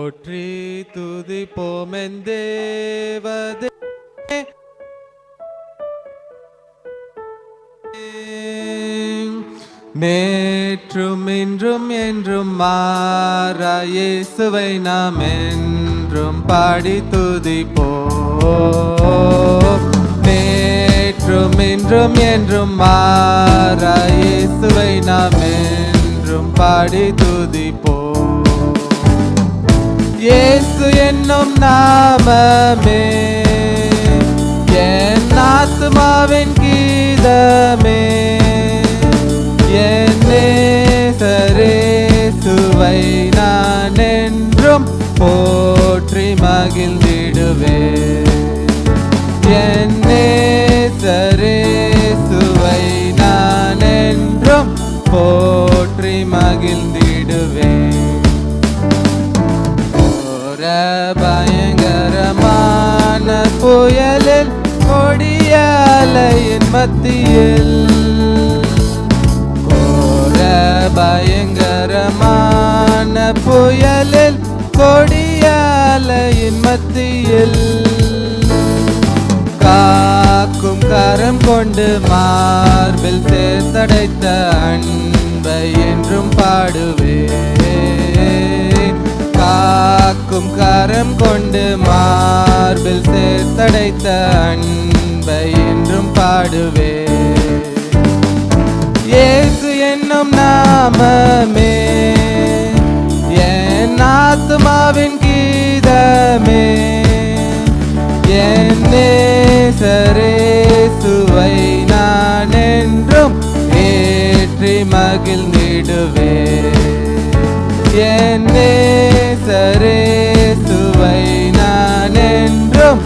போற்றி துதிப்போமென் தேவதே. நேற்றும் இன்றும் என்றும் மாறா இயேசுவை நாம் என்றும் பாடி துதிப்போம். நேற்றும் இன்றும் என்றும் மாறா இயேசுவை நாம் என்றும் பாடி துதிப்போம். இயேசு என்னும் நாமமே என் ஆத்துமாவின் கீதமே. என் நேசரேசுவை நான் என்றும் போற்றி மகிழ்ந்திடுவேன். என் நேசரேசுவை நான் என்றும் போற்றி மகிழ்ந்திடுவேன். பயங்கரமான புயலில் கொடிய அலையின் மத்தியில் பயங்கரமான புயலில் கொடிய அலையின் மத்தியில் காக்கும் கரம் கொண்டு மார்பில் சேர்த்தடைத்த அன்பை என்றும் பாடுவேன். காக்கும் கரம் கொண்டு மார்பில் சேர்த்தடைத்த அன்பை என்றும் பாடுவேன். இயேசு என்னும் நாமமே என் ஆத்துமாவின் கீதமே. என் நேசரேசுவை நான் என்றும் ஏற்றி மகிழ்ந்திடுவேன். என் நேசரேசுவை நான் என்றும்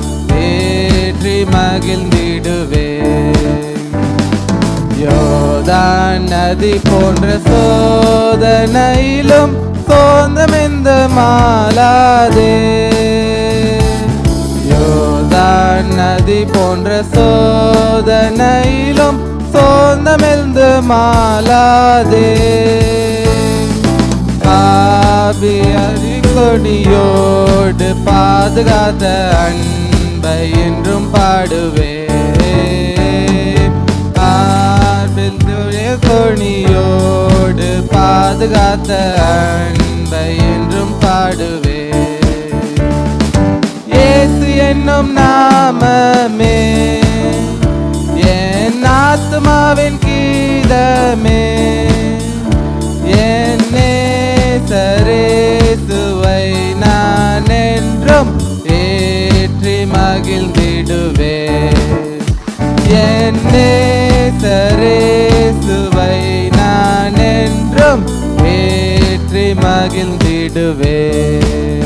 ஏற்றி மகிழ்ந்திடுவேன். யோர்தான் நதி போன்ற சோதனையிலும் சோர்ந்தமெந்த மாளாதே. யோர்தான் நதி போன்ற சோதனையிலும் சோர்ந்தமெந்த மாளாதே. காவிரி கொடியோடு பாதுகாத்த அன்பை என்றும் பாடுவேன். கொடியோடு பாதுகாத்த அன்பை என்றும் பாடுவேன். இயேசு என்னும் நாமமே என் ஆத்துமாவின் கீதமே. என் நேசரேசுவை நான் என்றும் ஏற்றி மகிழ்ந்திடுவேன். என் நேசரேசுவை நான் என்றும் ஏற்றி மகிழ்ந்திடுவேன்.